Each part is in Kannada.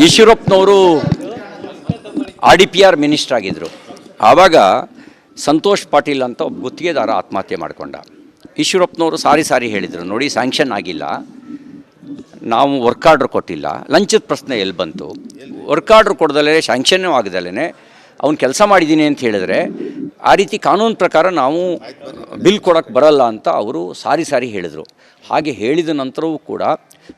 ಈಶ್ವರಪ್ಪನವರು RDPR ಮಿನಿಸ್ಟರ್ ಆಗಿದ್ದರು. ಆವಾಗ ಸಂತೋಷ್ ಪಾಟೀಲ್ ಅಂತ ಒಬ್ಬ ಗುತ್ತಿಗೆದಾರ ಆತ್ಮಹತ್ಯೆ ಮಾಡಿಕೊಂಡ. ಈಶ್ವರಪ್ಪನವರು ಸಾರಿ ಹೇಳಿದರು, ನೋಡಿ ಸ್ಯಾಂಕ್ಷನ್ ಆಗಿಲ್ಲ, ನಾವು ವರ್ಕ್ ಆರ್ಡ್ರ್ ಕೊಟ್ಟಿಲ್ಲ. ಲಂಚದ ಪ್ರಶ್ನೆ ಎಲ್ಲಿ ಬಂತು? ವರ್ಕ್ ಆರ್ಡ್ರ್ ಕೊಡ್ದಲೇ ಸ್ಯಾಂಕ್ಷನ್ನೂ ಆಗದಲೇ ಅವ್ನು ಕೆಲಸ ಮಾಡಿದ್ದೀನಿ ಅಂತ ಹೇಳಿದ್ರೆ ಆ ರೀತಿ ಕಾನೂನು ಪ್ರಕಾರ ನಾವು ಬಿಲ್ ಕೊಡೋಕ್ಕೆ ಬರಲ್ಲ ಅಂತ ಅವರು ಸಾರಿ ಹೇಳಿದರು. ಹಾಗೆ ಹೇಳಿದ ನಂತರವೂ ಕೂಡ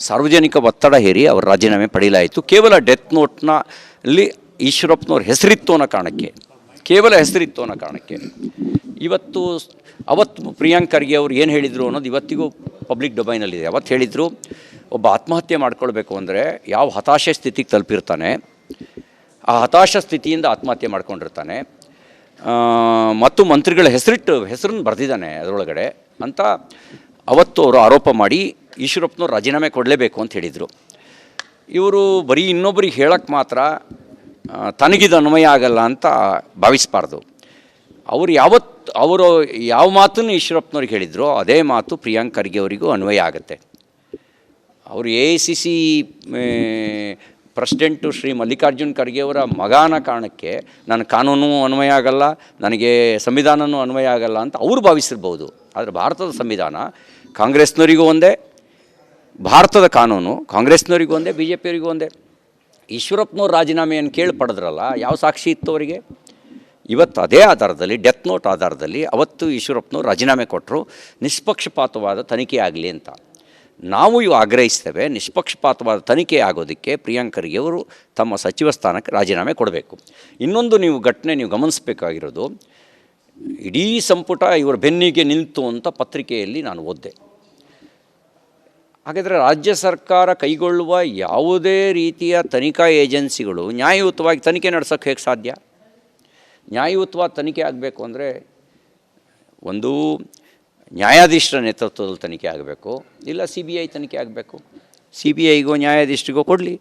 ಸಾರ್ವಜನಿಕ ಒತ್ತಡ ಹೇರಿ ಅವರು ರಾಜೀನಾಮೆ ಪಡೆಯಲಾಯಿತು. ಕೇವಲ ಡೆತ್ ನೋಟ್ನಲ್ಲಿ ಈಶ್ವರಪ್ಪನವ್ರ ಹೆಸರಿತ್ತು ಅನ್ನೋ ಕಾರಣಕ್ಕೆ, ಕೇವಲ ಹೆಸರಿತ್ತು ಅನ್ನೋ ಕಾರಣಕ್ಕೆ. ಅವತ್ತು ಪ್ರಿಯಾಂಕ್ ಖರ್ಗೆ ಅವರು ಏನು ಹೇಳಿದರು ಅನ್ನೋದು ಇವತ್ತಿಗೂ ಪಬ್ಲಿಕ್ ಡೊಮೈನಲ್ಲಿದೆ. ಅವತ್ತು ಹೇಳಿದರು, ಒಬ್ಬ ಆತ್ಮಹತ್ಯೆ ಮಾಡ್ಕೊಳ್ಬೇಕು ಅಂದರೆ ಯಾವ ಹತಾಶೆ ಸ್ಥಿತಿಗೆ ತಲುಪಿರ್ತಾನೆ, ಆ ಹತಾಶ ಸ್ಥಿತಿಯಿಂದ ಆತ್ಮಹತ್ಯೆ ಮಾಡ್ಕೊಂಡಿರ್ತಾನೆ ಮತ್ತು ಮಂತ್ರಿಗಳ ಹೆಸರನ್ನು ಬರೆದಿದ್ದಾನೆ ಅದರೊಳಗಡೆ ಅಂತ ಅವತ್ತು ಅವರು ಆರೋಪ ಮಾಡಿ ಈಶ್ವರಪ್ಪನವ್ರು ರಾಜೀನಾಮೆ ಕೊಡಲೇಬೇಕು ಅಂತ ಹೇಳಿದರು. ಇವರು ಬರೀ ಇನ್ನೊಬ್ಬರಿಗೆ ಹೇಳಕ್ಕೆ ಮಾತ್ರ ತನಗಿದು ಅನ್ವಯ ಆಗಲ್ಲ ಅಂತ ಭಾವಿಸಬಾರ್ದು. ಅವರು ಯಾವ ಮಾತನ್ನು ಈಶ್ವರಪ್ಪನವ್ರಿಗೆ ಹೇಳಿದ್ರು ಅದೇ ಮಾತು ಪ್ರಿಯಾಂಕ್ ಖರ್ಗೆ ಅವರಿಗೂ ಅನ್ವಯ ಆಗುತ್ತೆ. ಅವರು AICC ಪ್ರೆಸಿಡೆಂಟು ಶ್ರೀ ಮಲ್ಲಿಕಾರ್ಜುನ್ ಖರ್ಗೆ ಅವರ ಮಗನ ಕಾರಣಕ್ಕೆ ನನ್ನ ಕಾನೂನು ಅನ್ವಯ ಆಗಲ್ಲ, ನನಗೆ ಸಂವಿಧಾನವೂ ಅನ್ವಯ ಆಗಲ್ಲ ಅಂತ ಅವರು ಭಾವಿಸಿರ್ಬೋದು. ಆದರೆ ಭಾರತದ ಸಂವಿಧಾನ ಕಾಂಗ್ರೆಸ್ನವರಿಗೂ ಒಂದೇ, ಭಾರತದ ಕಾನೂನು ಕಾಂಗ್ರೆಸ್ನವರಿಗೂ ಒಂದೇ, BJPಯವರಿಗೂ ಒಂದೇ. ಈಶ್ವರಪ್ಪನವ್ರು ರಾಜೀನಾಮೆಯನ್ನು ಕೇಳಿ ಪಡೆದ್ರಲ್ಲ, ಯಾವ ಸಾಕ್ಷಿ ಇತ್ತು ಅವರಿಗೆ? ಇವತ್ತು ಅದೇ ಆಧಾರದಲ್ಲಿ, ಡೆತ್ ನೋಟ್ ಆಧಾರದಲ್ಲಿ ಅವತ್ತು ಈಶ್ವರಪ್ಪನವ್ರು ರಾಜೀನಾಮೆ ಕೊಟ್ಟರು, ನಿಷ್ಪಕ್ಷಪಾತವಾದ ತನಿಖೆ ಆಗಲಿ ಅಂತ. ನಾವು ಇವು ಆಗ್ರಹಿಸ್ತೇವೆ. ನಿಷ್ಪಕ್ಷಪಾತವಾದ ತನಿಖೆ ಆಗೋದಕ್ಕೆ ಪ್ರಿಯಾಂಕ್ ಖರ್ಗೆ ಅವರು ತಮ್ಮ ಸಚಿವ ಸ್ಥಾನಕ್ಕೆ ರಾಜೀನಾಮೆ ಕೊಡಬೇಕು. ಇನ್ನೊಂದು ಘಟನೆ ನೀವು ಗಮನಿಸಬೇಕಾಗಿರೋದು, ಇಡೀ ಸಂಪುಟ ಇವರ ಬೆನ್ನಿಗೆ ನಿಂತು ಅಂತ ಪತ್ರಿಕೆಯಲ್ಲಿ ನಾನು ಓದಿದೆ. ಹಾಗಾದರೆ ರಾಜ್ಯ ಸರ್ಕಾರ ಕೈಗೊಳ್ಳುವ ಯಾವುದೇ ರೀತಿಯ ತನಿಖಾ ಏಜೆನ್ಸಿಗಳು ನ್ಯಾಯಯುತವಾಗಿ ತನಿಖೆ ನಡೆಸೋಕ್ಕೆ ಹೇಗೆ ಸಾಧ್ಯ? ನ್ಯಾಯಯುತವಾದ ತನಿಖೆ ಆಗಬೇಕು ಅಂದರೆ ಒಂದು ನ್ಯಾಯಾಧೀಶರ ನೇತೃತ್ವದಲ್ಲಿ ತನಿಖೆ ಆಗಬೇಕು, ಇಲ್ಲ CBI ತನಿಖೆ ಆಗಬೇಕು. CBIಗೋ ನ್ಯಾಯಾಧೀಶರಿಗೋ ಕೊಡಲಿ,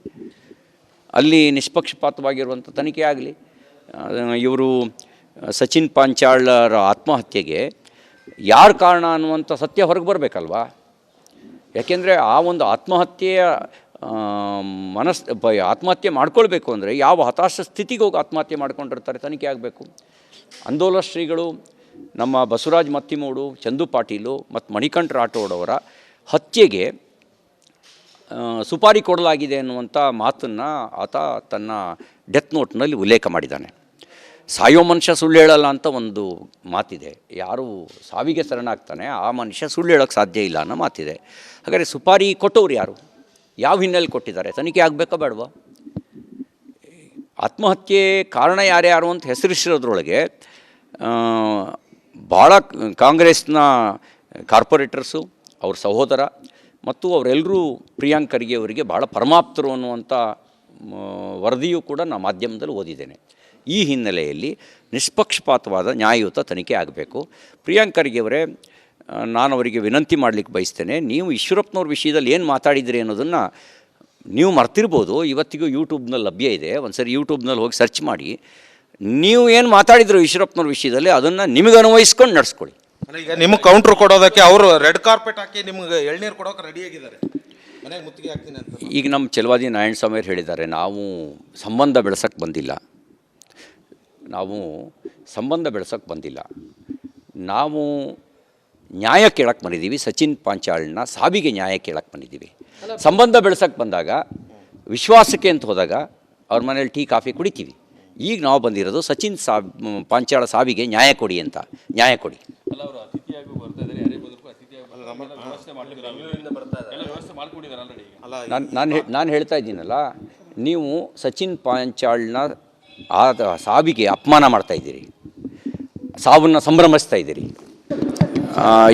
ಅಲ್ಲಿ ನಿಷ್ಪಕ್ಷಪಾತವಾಗಿರುವಂಥ ತನಿಖೆ ಆಗಲಿ. ಇವರು ಸಚಿನ್ ಪಾಂಚಾಳರ ಆತ್ಮಹತ್ಯೆಗೆ ಯಾರು ಕಾರಣ ಅನ್ನುವಂಥ ಸತ್ಯ ಹೊರಗೆ ಬರಬೇಕಲ್ವಾ? ಯಾಕೆಂದರೆ ಆ ಒಂದು ಆತ್ಮಹತ್ಯೆಯ ಆತ್ಮಹತ್ಯೆ ಮಾಡ್ಕೊಳ್ಬೇಕು ಅಂದರೆ ಯಾವ ಹತಾಶ ಸ್ಥಿತಿಗೆ ಹೋಗಿ ಆತ್ಮಹತ್ಯೆ ಮಾಡ್ಕೊಂಡಿರ್ತಾರೆ ತನಿಖೆ ಆಗಬೇಕು. ಆಂದೋಲನ ಶ್ರೀಗಳು ನಮ್ಮ ಬಸವರಾಜ ಮತ್ತಿಮೂಡು, ಚಂದು ಪಾಟೀಲು ಮತ್ತು ಮಣಿಕಂಠ ರಾಠೋಡವರ ಹತ್ಯೆಗೆ ಸುಪಾರಿ ಕೊಡಲಾಗಿದೆ ಅನ್ನುವಂಥ ಮಾತನ್ನು ಆತ ತನ್ನ ಡೆತ್ ನೋಟ್ನಲ್ಲಿ ಉಲ್ಲೇಖ ಮಾಡಿದ್ದಾನೆ. ಸಾಯೋ ಮನುಷ್ಯ ಸುಳ್ಳು ಹೇಳಲ್ಲ ಅಂತ ಒಂದು ಮಾತಿದೆ. ಯಾರು ಸಾವಿಗೆ ಶರಣಾಗ್ತಾನೆ ಆ ಮನುಷ್ಯ ಸುಳ್ಳು ಹೇಳೋಕ್ಕೆ ಸಾಧ್ಯ ಇಲ್ಲ ಅನ್ನೋ ಮಾತಿದೆ. ಹಾಗಾದರೆ ಸುಪಾರಿ ಕೊಟ್ಟವ್ರು ಯಾರು? ಯಾವ ಹಿನ್ನೆಲೆ ಕೊಟ್ಟಿದ್ದಾರೆ? ತನಿಖೆ ಆಗಬೇಕಾ ಬೇಡವಾ? ಆತ್ಮಹತ್ಯೆ ಕಾರಣ ಯಾರ್ಯಾರು ಅಂತ ಹೆಸರಿಸಿರೋದ್ರೊಳಗೆ ಭಾಳ ಕಾಂಗ್ರೆಸ್ನ ಕಾರ್ಪೊರೇಟರ್ಸು, ಅವ್ರ ಸಹೋದರ ಮತ್ತು ಅವರೆಲ್ಲರೂ ಪ್ರಿಯಾಂಕ್ ಖರ್ಗೆ ಅವರಿಗೆ ಭಾಳ ಪರಮಾಪ್ತರು ಅನ್ನುವಂಥ ವರದಿಯೂ ಕೂಡ ನಾನು ಮಾಧ್ಯಮದಲ್ಲಿ ಓದಿದ್ದೇನೆ. ಈ ಹಿನ್ನೆಲೆಯಲ್ಲಿ ನಿಷ್ಪಕ್ಷಪಾತವಾದ ನ್ಯಾಯಯುತ ತನಿಖೆ ಆಗಬೇಕು. ಪ್ರಿಯಾಂಕ್ ಖರ್ಗೆ ಅವರೇ, ನಾನು ಅವರಿಗೆ ವಿನಂತಿ ಮಾಡಲಿಕ್ಕೆ ಬಯಸ್ತೇನೆ, ನೀವು ಈಶ್ವರಪ್ಪನವ್ರ ವಿಷಯದಲ್ಲಿ ಏನು ಮಾತಾಡಿದ್ರಿ ಅನ್ನೋದನ್ನು ನೀವು ಮರ್ತಿರ್ಬೋದು. ಇವತ್ತಿಗೂ ಯೂಟ್ಯೂಬ್ನಲ್ಲಿ ಲಭ್ಯ ಇದೆ, ಒಂದು ಸರಿ ಯೂಟ್ಯೂಬ್ನಲ್ಲಿ ಹೋಗಿ ಸರ್ಚ್ ಮಾಡಿ. ನೀವು ಏನು ಮಾತಾಡಿದ್ರು ಈಶ್ವರಪ್ಪನವ್ರ ವಿಷಯದಲ್ಲಿ ಅದನ್ನು ನಿಮಗೆ ಅನ್ವಯಿಸ್ಕೊಂಡು ನಡೆಸ್ಕೊಳ್ಳಿ. ಈಗ ನಿಮಗೆ ಕೌಂಟ್ರ್ ಕೊಡೋದಕ್ಕೆ ಅವರು ರೆಡ್ ಕಾರ್ಪೆಟ್ ಹಾಕಿ ನಿಮ್ಗೆ ಎಳ್ನೀರು ಕೊಡೋಕೆ ರೆಡಿಯಾಗಿದ್ದಾರೆ, ಮನೆಗೆ ಮುತ್ತಿಗೆ ಹಾಕ್ತೀನಿ ಅಂತ. ಈಗ ನಮ್ಮ ಚಲವಾದಿ ನಾರಾಯಣ ಸ್ವಾಮಿಯವರು ಹೇಳಿದ್ದಾರೆ, ನಾವು ಸಂಬಂಧ ಬೆಳೆಸೋಕ್ಕೆ ಬಂದಿಲ್ಲ, ನಾವು ನ್ಯಾಯ ಕೇಳಕ್ಕೆ ಬಂದಿದ್ದೀವಿ. ಸಚಿನ್ ಪಾಂಚಾಳ್ನ ಸಾವಿಗೆ ನ್ಯಾಯ ಕೇಳಕ್ಕೆ ಬಂದಿದ್ದೀವಿ. ಸಂಬಂಧ ಬೆಳೆಸೋಕ್ಕೆ ಬಂದಾಗ, ವಿಶ್ವಾಸಕ್ಕೆ ಅಂತ ಹೋದಾಗ ಅವ್ರ ಮನೇಲಿ ಟೀ ಕಾಫಿ ಕುಡಿತೀವಿ. ಈಗ ನಾವು ಬಂದಿರೋದು ಸಚಿನ್ ಪಾಂಚಾಳ ಸಾವಿಗೆ ನ್ಯಾಯ ಕೊಡಿ ಅಂತ. ನ್ಯಾಯ ಕೊಡಿ. ನಾನು ಹೇಳ್ತಾ ಇದ್ದೀನಲ್ಲ, ನೀವು ಸಚಿನ್ ಪಾಂಚಾಳ್ನ ಸಾವಿಗೆ ಅಪಮಾನ ಮಾಡ್ತಾಯಿದ್ದೀರಿ, ಸಾವನ್ನು ಸಂಭ್ರಮಿಸ್ತಾ ಇದ್ದೀರಿ.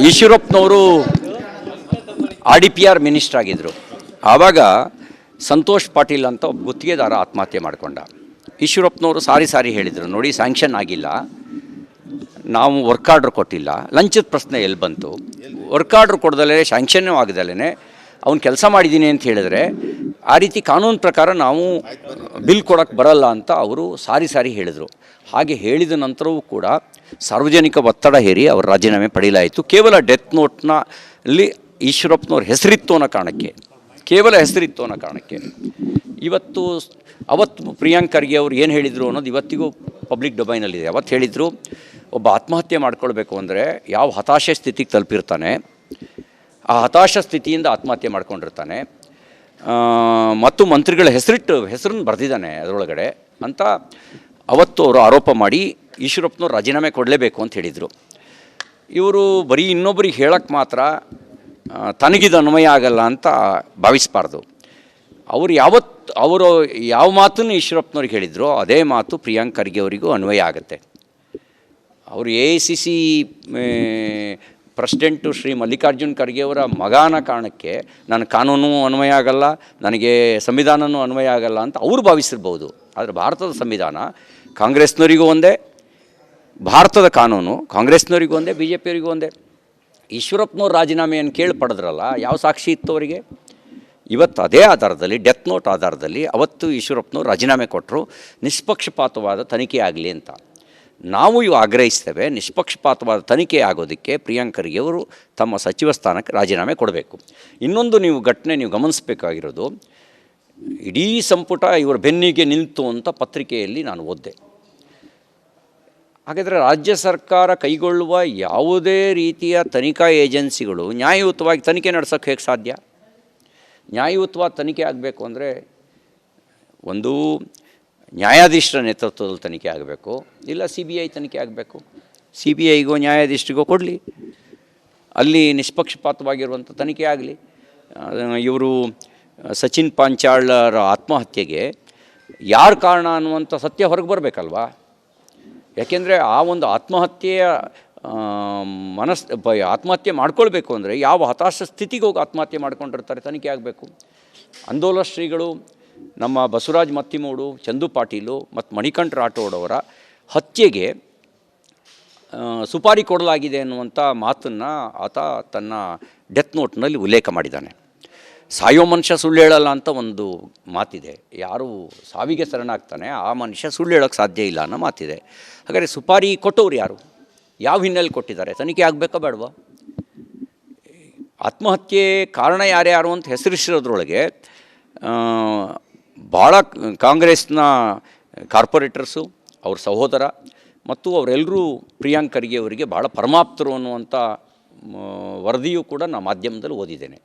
ಈಶ್ವರಪ್ಪನವರು RDPR ಮಿನಿಸ್ಟರ್ ಆಗಿದ್ದರು. ಆವಾಗ ಸಂತೋಷ್ ಪಾಟೀಲ್ ಅಂತ ಒಬ್ಬ ಗುತ್ತಿಗೆದಾರ ಆತ್ಮಹತ್ಯೆ ಮಾಡಿಕೊಂಡ. ಈಶ್ವರಪ್ಪನವರು ಸಾರಿ ಹೇಳಿದರು, ನೋಡಿ ಸ್ಯಾಂಕ್ಷನ್ ಆಗಿಲ್ಲ, ನಾವು ವರ್ಕ್ ಆರ್ಡ್ರ್ ಕೊಟ್ಟಿಲ್ಲ. ಲಂಚದ ಪ್ರಶ್ನೆ ಎಲ್ಲಿ ಬಂತು? ವರ್ಕ್ ಆರ್ಡ್ರ್ ಕೊಡ್ದಲೇ ಸ್ಯಾಂಕ್ಷನ್ನೂ ಆಗದಲೇ ಅವ್ನು ಕೆಲಸ ಮಾಡಿದ್ದೀನಿ ಅಂತ ಹೇಳಿದ್ರೆ ಆ ರೀತಿ ಕಾನೂನು ಪ್ರಕಾರ ನಾವು ಬಿಲ್ ಕೊಡೋಕ್ಕೆ ಬರಲ್ಲ ಅಂತ ಅವರು ಸಾರಿ ಹೇಳಿದರು. ಹಾಗೆ ಹೇಳಿದ ನಂತರವೂ ಕೂಡ ಸಾರ್ವಜನಿಕ ಒತ್ತಡ ಹೇರಿ ಅವರು ರಾಜೀನಾಮೆ ಪಡೆಯಲಾಯಿತು. ಕೇವಲ ಡೆತ್ ನೋಟ್ನಲ್ಲಿ ಈಶ್ವರಪ್ಪನವ್ರ ಹೆಸರಿತ್ತು ಅನ್ನೋ ಕಾರಣಕ್ಕೆ, ಕೇವಲ ಹೆಸರಿತ್ತು ಅನ್ನೋ ಕಾರಣಕ್ಕೆ. ಅವತ್ತು ಪ್ರಿಯಾಂಕ್ ಖರ್ಗೆ ಅವರು ಏನು ಹೇಳಿದರು ಅನ್ನೋದು ಇವತ್ತಿಗೂ ಪಬ್ಲಿಕ್ ಡೊಮೈನಲ್ಲಿದೆ. ಅವತ್ತು ಹೇಳಿದರು, ಒಬ್ಬ ಆತ್ಮಹತ್ಯೆ ಮಾಡ್ಕೊಳ್ಬೇಕು ಅಂದರೆ ಯಾವ ಹತಾಶೆ ಸ್ಥಿತಿಗೆ ತಲುಪಿರ್ತಾನೆ, ಆ ಹತಾಶ ಸ್ಥಿತಿಯಿಂದ ಆತ್ಮಹತ್ಯೆ ಮಾಡ್ಕೊಂಡಿರ್ತಾನೆ, ಮತ್ತು ಮಂತ್ರಿಗಳ ಹೆಸರನ್ನು ಬರೆದಿದ್ದಾನೆ ಅದರೊಳಗಡೆ ಅಂತ ಅವತ್ತು ಅವರು ಆರೋಪ ಮಾಡಿ ಈಶ್ವರಪ್ಪನವ್ರು ರಾಜೀನಾಮೆ ಕೊಡಲೇಬೇಕು ಅಂತ ಹೇಳಿದರು. ಇವರು ಬರೀ ಇನ್ನೊಬ್ಬರಿಗೆ ಹೇಳೋಕ್ಕೆ ಮಾತ್ರ ತನಗಿದು ಅನ್ವಯ ಆಗಲ್ಲ ಅಂತ ಭಾವಿಸಬಾರ್ದು. ಅವರು ಯಾವ ಮಾತನ್ನು ಈಶ್ವರಪ್ಪನವ್ರಿಗೆ ಹೇಳಿದ್ರು ಅದೇ ಮಾತು ಪ್ರಿಯಾಂಕ್ ಖರ್ಗೆ ಅವರಿಗೂ ಅನ್ವಯ ಆಗುತ್ತೆ. ಅವರು AICC ಪ್ರೆಸಿಡೆಂಟು ಶ್ರೀ ಮಲ್ಲಿಕಾರ್ಜುನ್ ಖರ್ಗೆ ಅವರ ಮಗನ ಕಾರಣಕ್ಕೆ ನನ್ನ ಕಾನೂನು ಅನ್ವಯ ಆಗಲ್ಲ, ನನಗೆ ಸಂವಿಧಾನವೂ ಅನ್ವಯ ಆಗಲ್ಲ ಅಂತ ಅವರು ಭಾವಿಸಿರ್ಬೋದು. ಆದರೆ ಭಾರತದ ಸಂವಿಧಾನ ಕಾಂಗ್ರೆಸ್ನವರಿಗೂ ಒಂದೇ, ಭಾರತದ ಕಾನೂನು ಕಾಂಗ್ರೆಸ್ನವರಿಗೂ ಒಂದೇ, BJPಯವರಿಗೂ ಒಂದೇ. ಈಶ್ವರಪ್ಪನವ್ರು ರಾಜೀನಾಮೆಯನ್ನು ಕೇಳಿ ಪಡೆದ್ರಲ್ಲ, ಯಾವ ಸಾಕ್ಷಿ ಇತ್ತು ಅವರಿಗೆ? ಇವತ್ತು ಅದೇ ಆಧಾರದಲ್ಲಿ, ಡೆತ್ ನೋಟ್ ಆಧಾರದಲ್ಲಿ ಅವತ್ತು ಈಶ್ವರಪ್ಪನವ್ರು ರಾಜೀನಾಮೆ ಕೊಟ್ಟರು, ನಿಷ್ಪಕ್ಷಪಾತವಾದ ತನಿಖೆ ಆಗಲಿ ಅಂತ. ನಾವು ಇವು ಆಗ್ರಹಿಸ್ತೇವೆ, ನಿಷ್ಪಕ್ಷಪಾತವಾದ ತನಿಖೆ ಆಗೋದಕ್ಕೆ ಪ್ರಿಯಾಂಕ್ ಖರ್ಗೆ ಅವರು ತಮ್ಮ ಸಚಿವ ಸ್ಥಾನಕ್ಕೆ ರಾಜೀನಾಮೆ ಕೊಡಬೇಕು. ಇನ್ನೊಂದು ಘಟನೆ ನೀವು ಗಮನಿಸಬೇಕಾಗಿರೋದು, ಇಡೀ ಸಂಪುಟ ಇವರ ಬೆನ್ನಿಗೆ ನಿಂತು ಅಂತ ಪತ್ರಿಕೆಯಲ್ಲಿ ನಾನು ಓದಿದೆ. ಹಾಗಾದರೆ ರಾಜ್ಯ ಸರ್ಕಾರ ಕೈಗೊಳ್ಳುವ ಯಾವುದೇ ರೀತಿಯ ತನಿಖಾ ಏಜೆನ್ಸಿಗಳು ನ್ಯಾಯಯುತವಾಗಿ ತನಿಖೆ ನಡೆಸೋಕ್ಕೆ ಹೇಗೆ ಸಾಧ್ಯ? ನ್ಯಾಯಯುತವಾದ ತನಿಖೆ ಆಗಬೇಕು ಅಂದರೆ ಒಂದು ನ್ಯಾಯಾಧೀಶರ ನೇತೃತ್ವದಲ್ಲಿ ತನಿಖೆ ಆಗಬೇಕು, ಇಲ್ಲ CBI ತನಿಖೆ ಆಗಬೇಕು. CBIಗೋ ನ್ಯಾಯಾಧೀಶರಿಗೋ ಕೊಡಲಿ, ಅಲ್ಲಿ ನಿಷ್ಪಕ್ಷಪಾತವಾಗಿರುವಂಥ ತನಿಖೆ ಆಗಲಿ. ಇವರು ಸಚಿನ್ ಪಾಂಚಾಳರ ಆತ್ಮಹತ್ಯೆಗೆ ಯಾರು ಕಾರಣ ಅನ್ನುವಂಥ ಸತ್ಯ ಹೊರಗೆ ಬರಬೇಕಲ್ವಾ? ಯಾಕೆಂದರೆ ಆ ಒಂದು ಆತ್ಮಹತ್ಯೆಯ ಆತ್ಮಹತ್ಯೆ ಮಾಡ್ಕೊಳ್ಬೇಕು ಅಂದರೆ ಯಾವ ಹತಾಶ ಸ್ಥಿತಿಗೆ ಹೋಗಿ ಆತ್ಮಹತ್ಯೆ ಮಾಡ್ಕೊಂಡಿರ್ತಾರೆ, ತನಿಖೆ ಆಗಬೇಕು. ಆಂದೋಲನ ಶ್ರೀಗಳು, ನಮ್ಮ ಬಸವರಾಜ್ ಮತ್ತಿಮೂಡು, ಚಂದು ಪಾಟೀಲು ಮತ್ತು ಮಣಿಕಂಠ ರಾಠೋಡ್ ಅವರ ಹತ್ಯೆಗೆ ಸುಪಾರಿ ಕೊಡಲಾಗಿದೆ ಅನ್ನುವಂಥ ಮಾತನ್ನು ಆತ ತನ್ನ ಡೆತ್ ನೋಟ್ನಲ್ಲಿ ಉಲ್ಲೇಖ ಮಾಡಿದ್ದಾನೆ. ಸಾಯೋ ಮನುಷ್ಯ ಸುಳ್ಳು ಹೇಳಲ್ಲ ಅಂತ ಒಂದು ಮಾತಿದೆ. ಯಾರು ಸಾವಿಗೆ ಶರಣಾಗ್ತಾನೆ ಆ ಮನುಷ್ಯ ಸುಳ್ಳು ಹೇಳೋಕ್ಕೆ ಸಾಧ್ಯ ಇಲ್ಲ ಅನ್ನೋ ಮಾತಿದೆ. ಹಾಗಾದರೆ ಸುಪಾರಿ ಕೊಟ್ಟವ್ರು ಯಾರು? ಯಾವ ಹಿನ್ನೆಲೆ ಕೊಟ್ಟಿದ್ದಾರೆ? ತನಿಖೆ ಆಗಬೇಕಾ ಬೇಡವಾ? ಆತ್ಮಹತ್ಯೆ ಕಾರಣ ಯಾರ್ಯಾರು ಅಂತ ಹೆಸರಿಸಿರೋದ್ರೊಳಗೆ ಭಾಳ ಕಾಂಗ್ರೆಸ್ನ ಕಾರ್ಪೊರೇಟರ್ಸು, ಅವ್ರ ಸಹೋದರ ಮತ್ತು ಅವರೆಲ್ಲರೂ ಪ್ರಿಯಾಂಕ್ ಖರ್ಗೆ ಅವರಿಗೆ ಭಾಳ ಪರಮಾಪ್ತರು ಅನ್ನುವಂಥ ವರದಿಯೂ ಕೂಡ ನಾನು ಮಾಧ್ಯಮದಲ್ಲಿ ಓದಿದ್ದೇನೆ.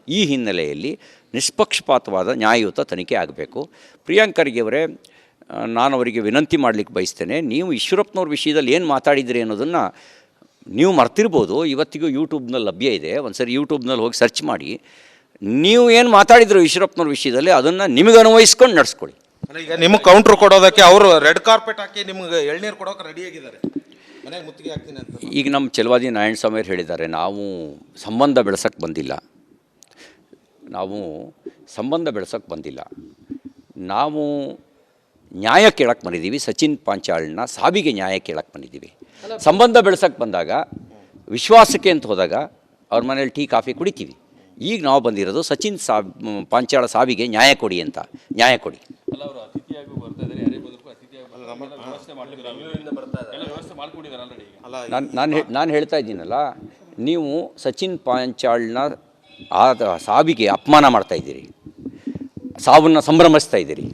ಈ ಹಿನ್ನೆಲೆಯಲ್ಲಿ ನಿಷ್ಪಕ್ಷಪಾತವಾದ ನ್ಯಾಯಯುತ ತನಿಖೆ ಆಗಬೇಕು. ಪ್ರಿಯಾಂಕ್ ಖರ್ಗೆ ಅವರೇ, ನಾನು ಅವರಿಗೆ ವಿನಂತಿ ಮಾಡಲಿಕ್ಕೆ ಬಯಸ್ತೇನೆ, ನೀವು ಈಶ್ವರಪ್ಪನವ್ರ ವಿಷಯದಲ್ಲಿ ಏನು ಮಾತಾಡಿದ್ರಿ ಅನ್ನೋದನ್ನು ನೀವು ಮರ್ತಿರ್ಬೋದು. ಇವತ್ತಿಗೂ ಯೂಟ್ಯೂಬ್ನಲ್ಲಿ ಲಭ್ಯ ಇದೆ, ಒಂದು ಸರಿ ಯೂಟ್ಯೂಬ್ನಲ್ಲಿ ಹೋಗಿ ಸರ್ಚ್ ಮಾಡಿ. ನೀವು ಏನು ಮಾತಾಡಿದ್ರು ಈಶ್ವರಪ್ಪನವ್ರ ವಿಷಯದಲ್ಲಿ ಅದನ್ನು ನಿಮಗೆ ಅನ್ವಯಿಸ್ಕೊಂಡು ನಡೆಸ್ಕೊಳ್ಳಿ. ಈಗ ನಿಮಗೆ ಕೌಂಟ್ರ್ ಕೊಡೋದಕ್ಕೆ ಅವರು ರೆಡ್ ಕಾರ್ಪೆಟ್ ಹಾಕಿ ನಿಮ್ಗೆ ಎಳ್ನೀರು ಕೊಡೋಕೆ ರೆಡಿಯಾಗಿದ್ದಾರೆ, ಮನೆಗೆ ಮುತ್ತಿಗೆ ಹಾಕ್ತೀನಿ ಅಂತ. ಈಗ ನಮ್ಮ ಚಲವಾದಿ ನಾರಾಯಣ ಸ್ವಾಮಿ ಅವರು ಹೇಳಿದ್ದಾರೆ, ನಾವು ಸಂಬಂಧ ಬೆಳೆಸೋಕ್ಕೆ ಬಂದಿಲ್ಲ, ನಾವು ನ್ಯಾಯ ಕೇಳಕ್ಕೆ ಬಂದಿದ್ದೀವಿ. ಸಚಿನ್ ಪಾಂಚಾಳ್ನ ಸಾವಿಗೆ ನ್ಯಾಯ ಕೇಳಕ್ಕೆ ಬಂದಿದ್ದೀವಿ. ಸಂಬಂಧ ಬೆಳೆಸೋಕ್ಕೆ ಬಂದಾಗ, ವಿಶ್ವಾಸಕ್ಕೆ ಅಂತ ಹೋದಾಗ ಅವ್ರ ಮನೇಲಿ ಟೀ ಕಾಫಿ ಕುಡಿತೀವಿ. ಈಗ ನಾವು ಬಂದಿರೋದು ಸಚಿನ್ ಪಾಂಚಾಳ ಸಾವಿಗೆ ನ್ಯಾಯ ಕೊಡಿ ಅಂತ. ನ್ಯಾಯ ಕೊಡಿ. ನಾನು ಹೇಳ್ತಾ ಇದ್ದೀನಲ್ಲ, ನೀವು ಸಚಿನ್ ಪಾಂಚಾಳ್ನ ಸಾವಿಗೆ ಅಪಮಾನ ಮಾಡ್ತಾಯಿದ್ದೀರಿ, ಸಾವನ್ನು ಸಂಭ್ರಮಿಸ್ತಾ ಇದ್ದೀರಿ.